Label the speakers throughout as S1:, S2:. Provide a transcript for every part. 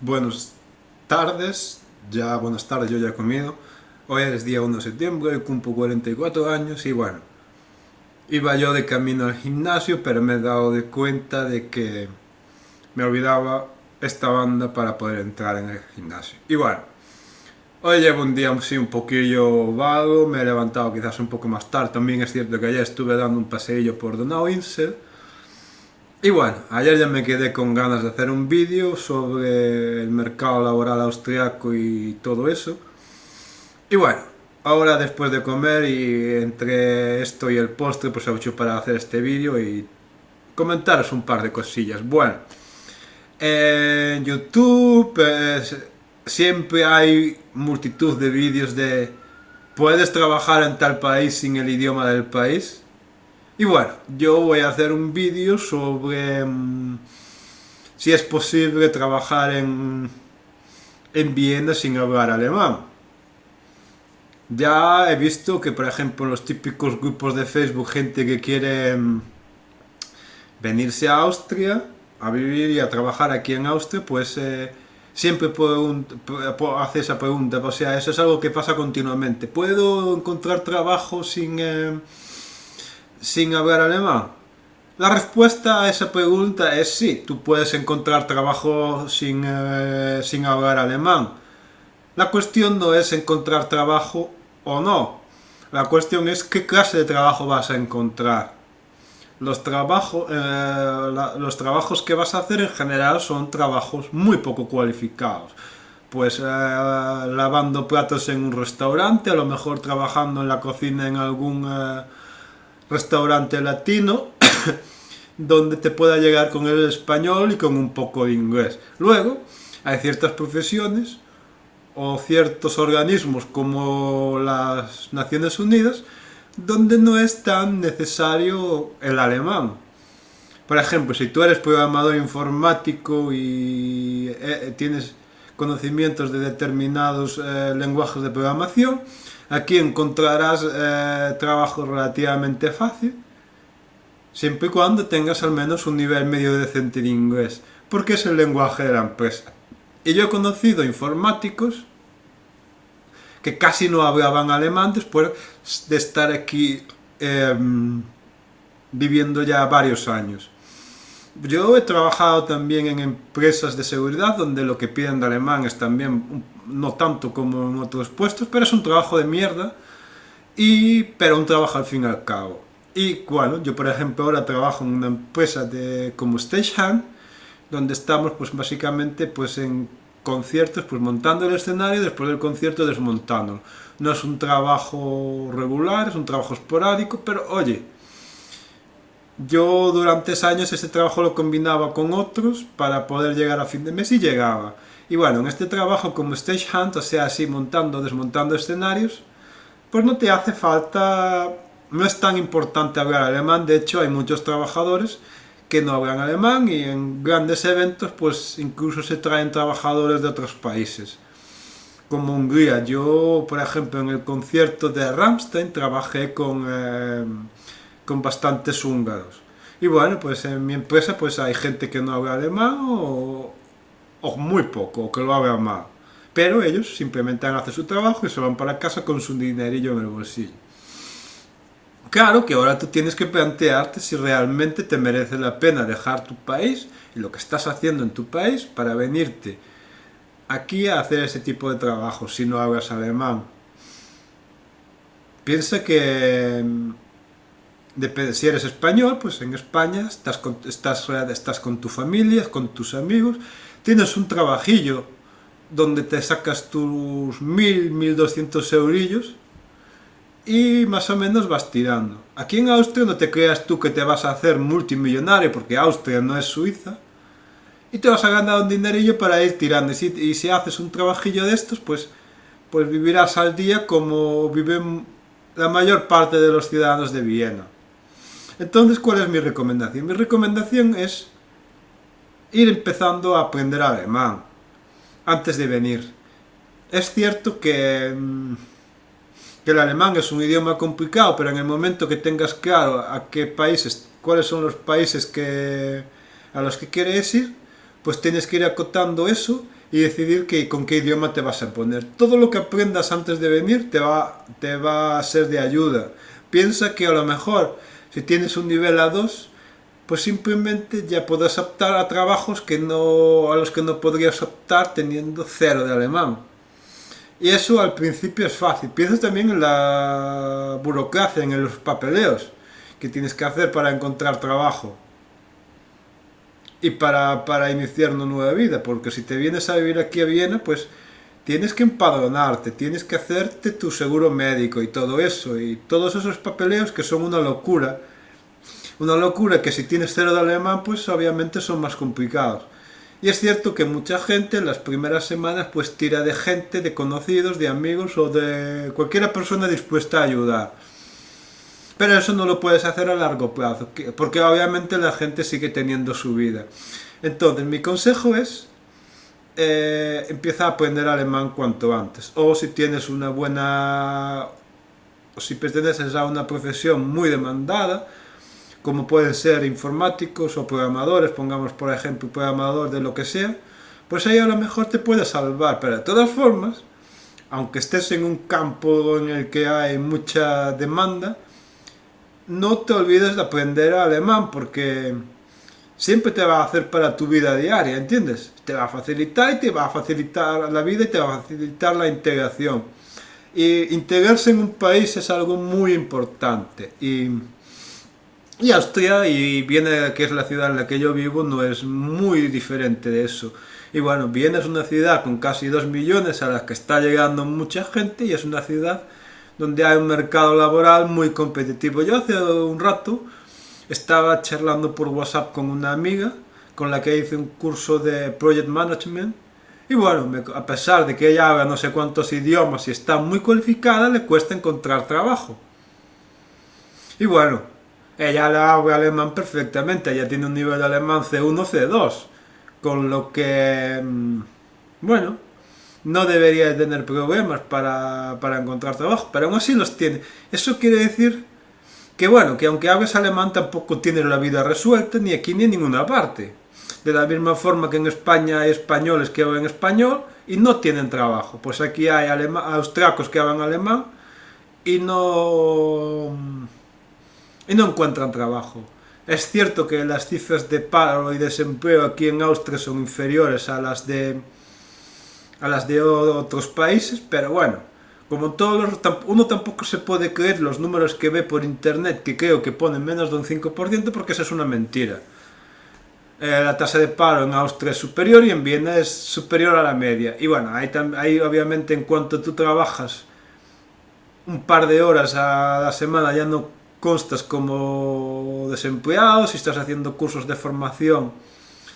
S1: Buenas tardes, buenas tardes, yo ya he comido. Hoy es día 1 de septiembre, cumplo 44 años y bueno, iba yo de camino al gimnasio, pero me he dado de cuenta de que me olvidaba esta banda para poder entrar en el gimnasio. Y bueno, hoy llevo un día así un poquillo vago, me he levantado quizás un poco más tarde. También es cierto que ayer estuve dando un paseillo por Donauinsel. Y bueno, ayer ya me quedé con ganas de hacer un vídeo sobre el mercado laboral austriaco y todo eso. Y bueno, ahora después de comer y entre esto y el postre, pues aprovecho para hacer este vídeo y comentaros un par de cosillas. Bueno, en YouTube siempre hay multitud de vídeos de ¿puedes trabajar en tal país sin el idioma del país? Y bueno, yo voy a hacer un vídeo sobre si es posible trabajar en Viena sin hablar alemán. Ya he visto que, por ejemplo, en los típicos grupos de Facebook, gente que quiere venirse a Austria a vivir y a trabajar aquí en Austria, pues siempre hace esa pregunta. O sea, eso es algo que pasa continuamente. ¿Puedo encontrar trabajo sin hablar alemán? La respuesta a esa pregunta es sí, tú puedes encontrar trabajo sin hablar alemán. La cuestión no es encontrar trabajo o no. La cuestión es qué clase de trabajo vas a encontrar. Los trabajos que vas a hacer en general son trabajos muy poco cualificados. Pues lavando platos en un restaurante, a lo mejor trabajando en la cocina en algún restaurante latino, donde te pueda llegar con el español y con un poco de inglés. Luego, hay ciertas profesiones o ciertos organismos como las Naciones Unidas donde no es tan necesario el alemán. Por ejemplo, si tú eres programador informático y tienes conocimientos de determinados lenguajes de programación, aquí encontrarás trabajo relativamente fácil, siempre y cuando tengas al menos un nivel medio decente de inglés, porque es el lenguaje de la empresa. Y yo he conocido informáticos que casi no hablaban alemán después de estar aquí eh, viviendo ya varios años. Yo he trabajado también en empresas de seguridad donde lo que piden de alemán es también no tanto como en otros puestos, pero es un trabajo de mierda, pero un trabajo al fin y al cabo. Y bueno, yo por ejemplo ahora trabajo en una empresa como stagehand, donde estamos pues básicamente pues en conciertos pues montando el escenario y después del concierto desmontándolo. No es un trabajo regular, es un trabajo esporádico, pero oye, yo durante años este trabajo lo combinaba con otros para poder llegar a fin de mes y llegaba. Y bueno, en este trabajo como stagehand, o sea, así montando, desmontando escenarios, pues no te hace falta, no es tan importante hablar alemán. De hecho, hay muchos trabajadores que no hablan alemán y en grandes eventos pues incluso se traen trabajadores de otros países, como Hungría. Yo, por ejemplo, en el concierto de Rammstein trabajé con bastantes húngaros. Y bueno, pues en mi empresa pues hay gente que no habla alemán o muy poco, o que lo habla mal. Pero ellos simplemente hacen su trabajo y se van para casa con su dinerillo en el bolsillo. Claro que ahora tú tienes que plantearte si realmente te merece la pena dejar tu país y lo que estás haciendo en tu país para venirte aquí a hacer ese tipo de trabajo si no hablas alemán. Piensa que si eres español, pues en España estás con tu familia, con tus amigos, tienes un trabajillo donde te sacas tus 1.200 eurillos y más o menos vas tirando. Aquí en Austria no te creas tú que te vas a hacer multimillonario porque Austria no es Suiza y te vas a ganar un dinerillo para ir tirando. Y si haces un trabajillo de estos, pues vivirás al día como viven la mayor parte de los ciudadanos de Viena. Entonces, ¿cuál es mi recomendación? Mi recomendación es ir empezando a aprender alemán antes de venir. Es cierto que el alemán es un idioma complicado, pero en el momento que tengas claro a qué países, cuáles son los países a los que quieres ir, pues tienes que ir acotando eso y decidir con qué idioma te vas a poner. Todo lo que aprendas antes de venir te va a ser de ayuda. Piensa que a lo mejor si tienes un nivel A2, pues simplemente ya podrás optar a trabajos a los que no podrías optar teniendo cero de alemán. Y eso al principio es fácil. Piensa también en la burocracia, en los papeleos que tienes que hacer para encontrar trabajo y para iniciar una nueva vida, porque si te vienes a vivir aquí a Viena, pues tienes que empadronarte, tienes que hacerte tu seguro médico y todo eso, y todos esos papeleos que son una locura que si tienes cero de alemán, pues obviamente son más complicados. Y es cierto que mucha gente en las primeras semanas pues tira de gente, de conocidos, de amigos o de cualquier persona dispuesta a ayudar. Pero eso no lo puedes hacer a largo plazo, porque obviamente la gente sigue teniendo su vida. Entonces, mi consejo es, empieza a aprender alemán cuanto antes. O si tienes una buena, o si perteneces a una profesión muy demandada, como pueden ser informáticos o programadores, pongamos por ejemplo programador de lo que sea, pues ahí a lo mejor te puede salvar. Pero de todas formas, aunque estés en un campo en el que hay mucha demanda, no te olvides de aprender alemán, porque siempre te va a hacer para tu vida diaria, ¿entiendes? Te va a facilitar y te va a facilitar la vida y te va a facilitar la integración. Y integrarse en un país es algo muy importante. Y Austria, y Viena, que es la ciudad en la que yo vivo, no es muy diferente de eso. Y bueno, Viena es una ciudad con casi 2 millones a la que está llegando mucha gente y es una ciudad donde hay un mercado laboral muy competitivo. Yo hace un rato estaba charlando por WhatsApp con una amiga con la que hice un curso de Project Management y bueno, a pesar de que ella habla no sé cuántos idiomas y está muy cualificada, le cuesta encontrar trabajo. Y bueno, ella habla alemán perfectamente, ella tiene un nivel de alemán C1, C2, con lo que, bueno, no debería tener problemas para encontrar trabajo, pero aún así los tiene. Eso quiere decir que bueno, que aunque hables alemán tampoco tienes la vida resuelta ni aquí ni en ninguna parte. De la misma forma que en España hay españoles que hablan español y no tienen trabajo. Pues aquí hay austriacos que hablan alemán y no encuentran trabajo. Es cierto que las cifras de paro y desempleo aquí en Austria son inferiores a las de otros países, pero bueno, como uno tampoco se puede creer los números que ve por internet, que creo que ponen menos de un 5%, porque esa es una mentira. La tasa de paro en Austria es superior y en Viena es superior a la media. Y bueno, ahí obviamente en cuanto tú trabajas un par de horas a la semana ya no constas como desempleado. Si estás haciendo cursos de formación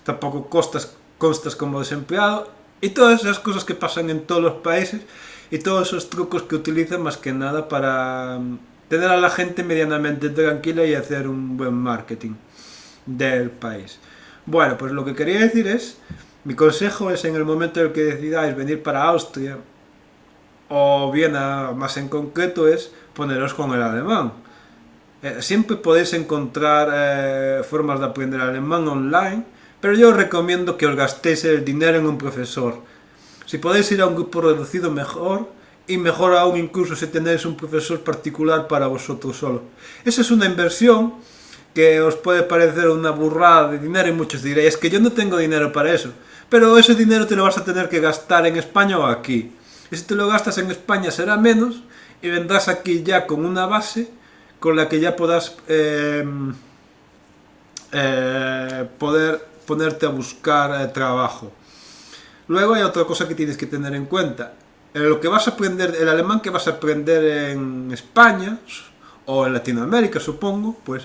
S1: tampoco constas como desempleado. Y todas esas cosas que pasan en todos los países y todos esos trucos que utilizan más que nada para tener a la gente medianamente tranquila y hacer un buen marketing del país. Bueno, pues lo que quería decir es, mi consejo es en el momento en el que decidáis venir para Austria o Viena más en concreto es poneros con el alemán. Siempre podéis encontrar formas de aprender alemán online, pero yo os recomiendo que os gastéis el dinero en un profesor. Si podéis ir a un grupo reducido mejor, y mejor aún incluso si tenéis un profesor particular para vosotros solo. Esa es una inversión que os puede parecer una burrada de dinero y muchos diréis, es que yo no tengo dinero para eso. Pero ese dinero te lo vas a tener que gastar en España o aquí. Y si te lo gastas en España será menos y vendrás aquí ya con una base con la que ya puedas poder ponerte a buscar trabajo. Luego hay otra cosa que tienes que tener en cuenta. Lo que vas a aprender, el alemán que vas a aprender en España o en Latinoamérica, supongo, pues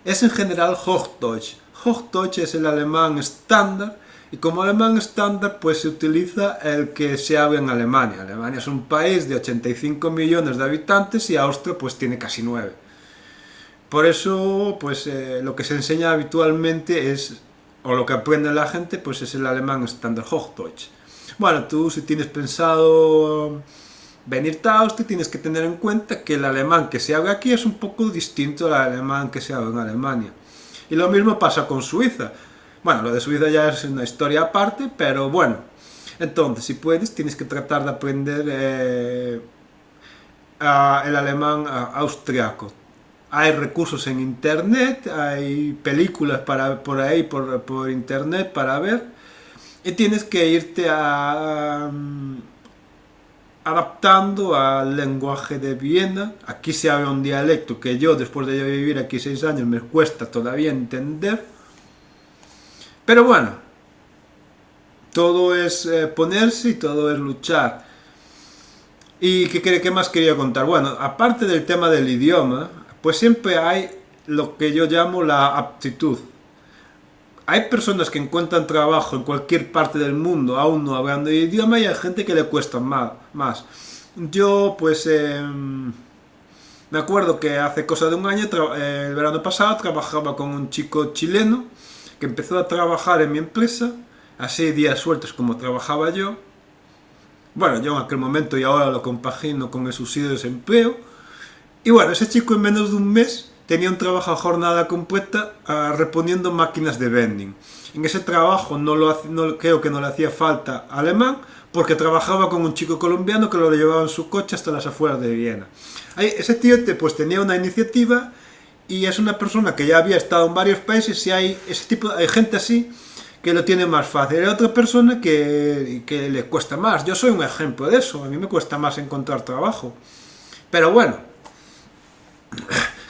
S1: es en general Hochdeutsch. Hochdeutsch es el alemán estándar y como alemán estándar pues se utiliza el que se habla en Alemania. Alemania es un país de 85 millones de habitantes y Austria pues tiene casi 9. Por eso pues lo que se enseña habitualmente es, o lo que aprende la gente, pues es el alemán estándar Hochdeutsch. Bueno, tú si tienes pensado venirte a Austria tienes que tener en cuenta que el alemán que se habla aquí es un poco distinto al alemán que se habla en Alemania. Y lo mismo pasa con Suiza. Bueno, lo de Suiza ya es una historia aparte, pero bueno. Entonces, si puedes, tienes que tratar de aprender el alemán austriaco. Hay recursos en internet, hay películas por ahí, por internet para ver, y tienes que irte adaptando al lenguaje de Viena. Aquí se habla un dialecto que yo, después de yo vivir aquí 6 años, me cuesta todavía entender. Pero bueno, todo es ponerse y todo es luchar. ¿Y qué más quería contar? Bueno, aparte del tema del idioma, pues siempre hay lo que yo llamo la aptitud. Hay personas que encuentran trabajo en cualquier parte del mundo aún no hablando el idioma y hay gente que le cuesta más. Yo pues me acuerdo que hace cosa de un año, el verano pasado, trabajaba con un chico chileno que empezó a trabajar en mi empresa, así días sueltos como trabajaba yo. Bueno, yo en aquel momento y ahora lo compagino con el subsidio de desempleo. Y bueno, ese chico en menos de un mes tenía un trabajo a jornada completa reponiendo máquinas de vending. En ese trabajo creo que no le hacía falta alemán porque trabajaba con un chico colombiano que lo llevaba en su coche hasta las afueras de Viena. Ese tío pues tenía una iniciativa y es una persona que ya había estado en varios países y hay gente así que lo tiene más fácil. Hay otra persona que le cuesta más. Yo soy un ejemplo de eso. A mí me cuesta más encontrar trabajo. Pero bueno,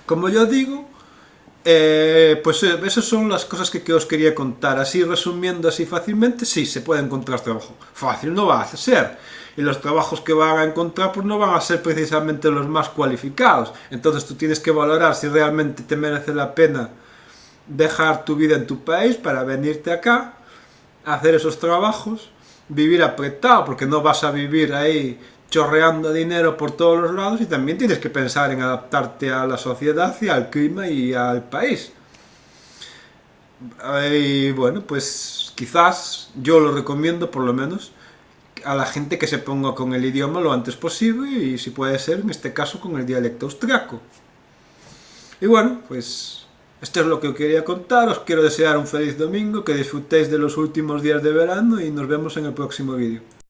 S1: como yo digo, pues esas son las cosas que os quería contar. Así resumiendo así fácilmente, sí, se puede encontrar trabajo. Fácil no va a ser. Y los trabajos que van a encontrar pues no van a ser precisamente los más cualificados. Entonces tú tienes que valorar si realmente te merece la pena dejar tu vida en tu país para venirte acá, hacer esos trabajos, vivir apretado, porque no vas a vivir ahí chorreando dinero por todos los lados y también tienes que pensar en adaptarte a la sociedad y al clima y al país. Y bueno, pues quizás yo lo recomiendo por lo menos a la gente que se ponga con el idioma lo antes posible y si puede ser en este caso con el dialecto austriaco. Y bueno, pues esto es lo que os quería contar, os quiero desear un feliz domingo, que disfrutéis de los últimos días de verano y nos vemos en el próximo vídeo.